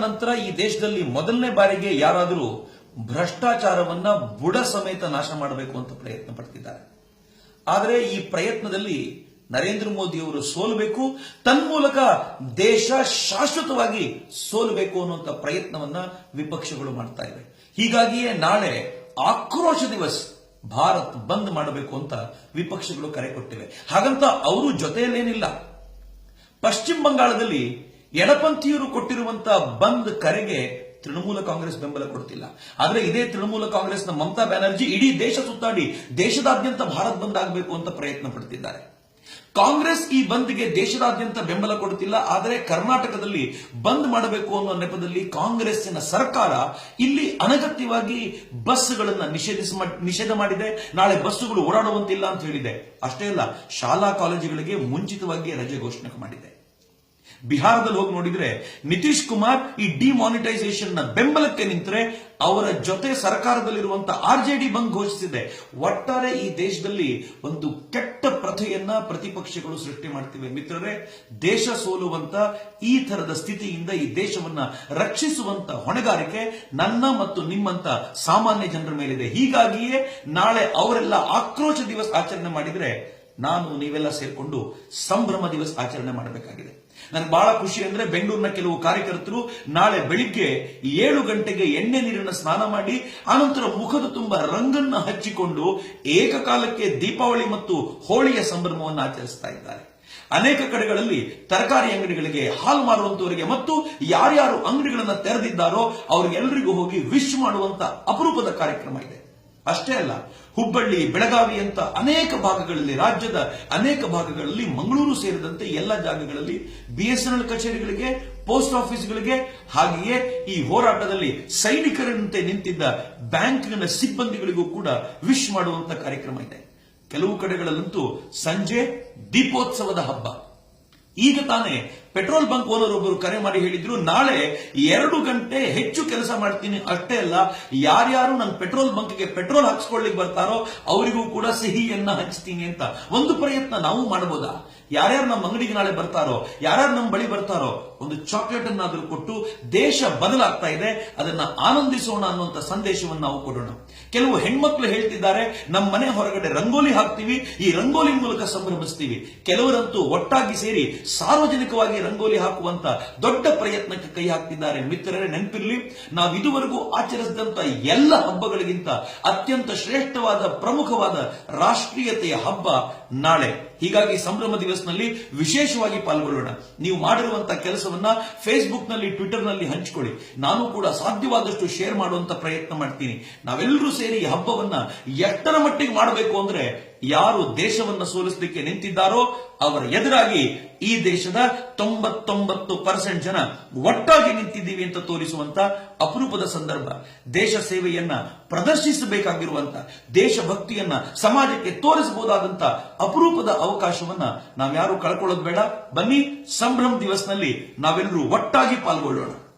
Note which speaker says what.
Speaker 1: ನಂತರ ಈ ದೇಶದಲ್ಲಿ ಮೊದಲನೇ ಬಾರಿಗೆ ಯಾರಾದರೂ ಭ್ರಷ್ಟಾಚಾರವನ್ನ ಬುಡ ಸಮೇತ ನಾಶ ಮಾಡಬೇಕು ಅಂತ ಪ್ರಯತ್ನ ಪಡ್ತಿದ್ದಾರೆ. ಆದರೆ ಈ ಪ್ರಯತ್ನದಲ್ಲಿ ನರೇಂದ್ರ ಮೋದಿ ಅವರು ಸೋಲಬೇಕು, ತನ್ಮೂಲಕ ದೇಶ ಶಾಶ್ವತವಾಗಿ ಸೋಲಬೇಕು ಅನ್ನುವಂಥ ಪ್ರಯತ್ನವನ್ನ ವಿಪಕ್ಷಗಳು ಮಾಡ್ತಾ ಇವೆ. ಹೀಗಾಗಿಯೇ ನಾಳೆ ಆಕ್ರೋಶ ದಿವಸ್ ಭಾರತ್ ಬಂದ್ ಮಾಡಬೇಕು ಅಂತ ವಿಪಕ್ಷಗಳು ಕರೆ ಕೊಟ್ಟಿವೆ. ಹಾಗಂತ ಅವರು ಜೊತೆಯಲ್ಲೇನಿಲ್ಲ. ಪಶ್ಚಿಮ ಬಂಗಾಳದಲ್ಲಿ ಎಡಪಂಥೀಯರು ಕೊಟ್ಟಿರುವಂತಹ ಬಂದ್ ಕರೆಗೆ ತೃಣಮೂಲ ಕಾಂಗ್ರೆಸ್ ಬೆಂಬಲ ಕೊಡ್ತಿಲ್ಲ. ಆದರೆ ಇದೇ ತೃಣಮೂಲ ಕಾಂಗ್ರೆಸ್ನ ಮಮತಾ ಬ್ಯಾನರ್ಜಿ ಇಡೀ ದೇಶ ಸುತ್ತಾಡಿ ದೇಶದಾದ್ಯಂತ ಭಾರತ್ ಬಂದ್ ಆಗಬೇಕು ಅಂತ ಪ್ರಯತ್ನ ಪಡ್ತಿದ್ದಾರೆ. ಕಾಂಗ್ರೆಸ್ ಈ ಬಂದ್ಗೆ ದೇಶದಾದ್ಯಂತ ಬೆಂಬಲ ಕೊಡುತ್ತಿಲ್ಲ. ಆದರೆ ಕರ್ನಾಟಕದಲ್ಲಿ ಬಂದ್ ಮಾಡಬೇಕು ಅನ್ನೋ ನೆಪದಲ್ಲಿ ಕಾಂಗ್ರೆಸ್ಸಿನ ಸರ್ಕಾರ ಇಲ್ಲಿ ಅನಗತ್ಯವಾಗಿ ಬಸ್ಗಳನ್ನು ನಿಷೇಧ ಮಾಡಿದೆ. ನಾಳೆ ಬಸ್ಸುಗಳು ಓಡಾಡುವಂತಿಲ್ಲ ಅಂತ ಹೇಳಿದೆ. ಅಷ್ಟೇ ಅಲ್ಲ, ಶಾಲಾ ಕಾಲೇಜುಗಳಿಗೆ ಮುಂಚಿತವಾಗಿ ರಜೆ ಘೋಷಣೆ ಮಾಡಿದೆ. ಬಿಹಾರದಲ್ಲಿ ಹೋಗಿ ನೋಡಿದ್ರೆ ನಿತೀಶ್ ಕುಮಾರ್ ಈ ಡಿಮಾನಿಟೈಸೇಷನ್ ನ ಬೆಂಬಲಕ್ಕೆ ನಿಂತರೆ ಅವರ ಜೊತೆ ಸರ್ಕಾರದಲ್ಲಿರುವಂತಹ ಆರ್ಜೆಡಿ ಬಂದ್ ಘೋಷಿಸಿದೆ. ಒಟ್ಟಾರೆ ಈ ದೇಶದಲ್ಲಿ ಒಂದು ಕೆಟ್ಟ ಪ್ರಥೆಯನ್ನ ಪ್ರತಿಪಕ್ಷಗಳು ಸೃಷ್ಟಿ ಮಾಡ್ತಿವೆ. ಮಿತ್ರರೇ, ದೇಶ ಸೋಲುವಂತ ಈ ತರದ ಸ್ಥಿತಿಯಿಂದ ಈ ದೇಶವನ್ನ ರಕ್ಷಿಸುವಂತ ಹೊಣೆಗಾರಿಕೆ ನನ್ನ ಮತ್ತು ನಿಮ್ಮಂತ ಸಾಮಾನ್ಯ ಜನರ ಮೇಲಿದೆ. ಹೀಗಾಗಿಯೇ ನಾಳೆ ಅವರೆಲ್ಲ ಆಕ್ರೋಶ ದಿವಸ ಆಚರಣೆ ಮಾಡಿದ್ರೆ ನಾನು ನೀವೆಲ್ಲ ಸೇರ್ಕೊಂಡು ಸಂಭ್ರಮ ದಿವಸ ಆಚರಣೆ ಮಾಡಬೇಕಾಗಿದೆ. ನನಗೆ ಬಹಳ ಖುಷಿ ಅಂದ್ರೆ ಬೆಂಗಳೂರಿನ ಕೆಲವು ಕಾರ್ಯಕರ್ತರು ನಾಳೆ ಬೆಳಿಗ್ಗೆ 7 ಗಂಟೆಗೆ ಎಣ್ಣೆ ನೀರಿನ ಸ್ನಾನ ಮಾಡಿ ಆನಂತರ ಮುಖದ ತುಂಬ ರಂಗನ್ನ ಹಚ್ಚಿಕೊಂಡು ಏಕಕಾಲಕ್ಕೆ ದೀಪಾವಳಿ ಮತ್ತು ಹೋಳಿಯ ಸಂಭ್ರಮವನ್ನು ಆಚರಿಸ್ತಾ ಇದ್ದಾರೆ. ಅನೇಕ ಕಡೆಗಳಲ್ಲಿ ತರಕಾರಿ ಅಂಗಡಿಗಳಿಗೆ, ಹಾಲು ಮಾರುವಂತವರಿಗೆ ಮತ್ತು ಯಾರ್ಯಾರು ಅಂಗಡಿಗಳನ್ನ ತೆರೆದಿದ್ದಾರೋ ಅವರಿಗೆಲ್ಲರಿಗೂ ಹೋಗಿ ವಿಶ್ ಮಾಡುವಂತ ಅಪರೂಪದ ಕಾರ್ಯಕ್ರಮ ಇದೆ. ಅಷ್ಟೇ ಅಲ್ಲ, ಹುಬ್ಬಳ್ಳಿ, ಬೆಳಗಾವಿ ಅಂತ ಅನೇಕ ಭಾಗಗಳಲ್ಲಿ, ರಾಜ್ಯದ ಅನೇಕ ಭಾಗಗಳಲ್ಲಿ, ಮಂಗಳೂರು ಸೇರಿದಂತೆ ಎಲ್ಲ ಜಾಗಗಳಲ್ಲಿ BSNL ಕಚೇರಿಗಳಿಗೆ, ಪೋಸ್ಟ್ ಆಫೀಸ್ಗಳಿಗೆ, ಹಾಗೆಯೇ ಈ ಹೋರಾಟದಲ್ಲಿ ಸೈನಿಕರಂತೆ ನಿಂತಿದ್ದ ಬ್ಯಾಂಕ್ನ ಸಿಬ್ಬಂದಿಗಳಿಗೂ ಕೂಡ ವಿಶ್ ಮಾಡುವಂತ ಕಾರ್ಯಕ್ರಮ ಇದೆ. ಕೆಲವು ಕಡೆಗಳಲ್ಲಂತೂ ಸಂಜೆ ದೀಪೋತ್ಸವದ ಹಬ್ಬ. ಈಗ ತಾನೇ ಪೆಟ್ರೋಲ್ ಬಂಕ್ ಓನರ್ ಒಬ್ಬರು ಕರೆ ಮಾಡಿ ಹೇಳಿದ್ರು, ನಾಳೆ 2 ಗಂಟೆ ಹೆಚ್ಚು ಕೆಲಸ ಮಾಡ್ತೀನಿ. ಅಷ್ಟೇ ಅಲ್ಲ, ಯಾರ್ಯಾರು ನನ್ನ ಪೆಟ್ರೋಲ್ ಬಂಕ್ಗೆ ಪೆಟ್ರೋಲ್ ಹಾಕ್ಸ್ಕೊಳ್ಳಿಕ್ ಬರ್ತಾರೋ ಅವರಿಗೂ ಕೂಡ ಸಿಹಿಯನ್ನ ಹಂಚ್ತೀನಿ ಅಂತ. ಒಂದು ಪ್ರಯತ್ನ ನಾವು ಮಾಡಬಹುದಾ? ಯಾರ್ಯಾರು ನಮ್ಮ ಅಂಗಡಿಗೆ ನಾಳೆ ಬರ್ತಾರೋ, ಯಾರ್ಯಾರು ನಮ್ಮ ಬಳಿ ಬರ್ತಾರೋ, ಒಂದು ಚಾಕ್ಲೇಟ್ ಅನ್ನಾದ್ರೂ ಕೊಟ್ಟು ದೇಶ ಬದಲಾಗ್ತಾ ಇದೆ, ಅದನ್ನ ಆನಂದಿಸೋಣ ಅನ್ನುವಂತ ಸಂದೇಶವನ್ನು ನಾವು ಕೊಡೋಣ. ಕೆಲವು ಹೆಣ್ಮಕ್ಳು ಹೇಳ್ತಿದ್ದಾರೆ, ನಮ್ಮ ಮನೆ ಹೊರಗಡೆ ರಂಗೋಲಿ ಹಾಕ್ತೀವಿ, ಈ ರಂಗೋಲಿ ಮೂಲಕ ಸಂಭ್ರಮಿಸ್ತೀವಿ. ಕೆಲವರಂತೂ ಒಟ್ಟಾಗಿ ಸೇರಿ ಸಾರ್ವಜನಿಕವಾಗಿ ರಂಗೋಲಿ ಹಾಕುವಂತ ದೊಡ್ಡ ಪ್ರಯತ್ನಕ್ಕೆ ಕೈ ಹಾಕ್ತಿದ್ದಾರೆ. ಮಿತ್ರರೇ, ನೆನಪಿರಲಿ, ನಾವು ಇದುವರೆಗೂ ಆಚರಿಸಿದಂತ ಎಲ್ಲ ಹಬ್ಬಗಳಿಗಿಂತ ಅತ್ಯಂತ ಶ್ರೇಷ್ಠವಾದ, ಪ್ರಮುಖವಾದ ರಾಷ್ಟ್ರೀಯತೆಯ ಹಬ್ಬ ನಾಳೆ. ಹೀಗಾಗಿ ಸಂಭ್ರಮ ದಿವಸನಲ್ಲಿ ವಿಶೇಷವಾಗಿ ಪಾಲ್ಗೊಳ್ಳೋಣ. ನೀವು ಮಾಡಿರುವಂತಹ ಕೆಲಸವನ್ನ ಫೇಸ್ಬುಕ್ ನಲ್ಲಿ, ಟ್ವಿಟರ್ ನಲ್ಲಿ ಹಂಚಿಕೊಳ್ಳಿ. ನಾನು ಕೂಡ ಸಾಧ್ಯವಾದಷ್ಟು ಶೇರ್ ಮಾಡುವಂತ ಪ್ರಯತ್ನ ಮಾಡ್ತೀನಿ. ನಾವೆಲ್ಲರೂ ಸೇರಿ ಈ ಹಬ್ಬವನ್ನ ಎಷ್ಟರ ಮಟ್ಟಿಗೆ ಮಾಡಬೇಕು ಅಂದ್ರೆ, ಯಾರು ದೇಶವನ್ನ ಸೋಲಿಸಲಿಕ್ಕೆ ನಿಂತಿದ್ದಾರೋ ಅವರ ಎದುರಾಗಿ ಈ ದೇಶದ 99% ಜನ ಒಟ್ಟಾಗಿ ನಿಂತಿದ್ದೀವಿ ಅಂತ ತೋರಿಸುವಂತ ಅಪರೂಪದ ಸಂದರ್ಭ. ದೇಶ ಸೇವೆಯನ್ನ ಪ್ರದರ್ಶಿಸಬೇಕಾಗಿರುವಂತ, ದೇಶಭಕ್ತಿಯನ್ನ ಸಮಾಜಕ್ಕೆ ತೋರಿಸಬಹುದಾದಂತ ಅಪರೂಪದ ಅವಕಾಶವನ್ನ ನಾವ್ಯಾರು ಕಳ್ಕೊಳ್ಳೋದು ಬೇಡ. ಬನ್ನಿ, ಸಂಭ್ರಮ ದಿವಸನಲ್ಲಿ ನಾವೆಲ್ಲರೂ ಒಟ್ಟಾಗಿ ಪಾಲ್ಗೊಳ್ಳೋಣ.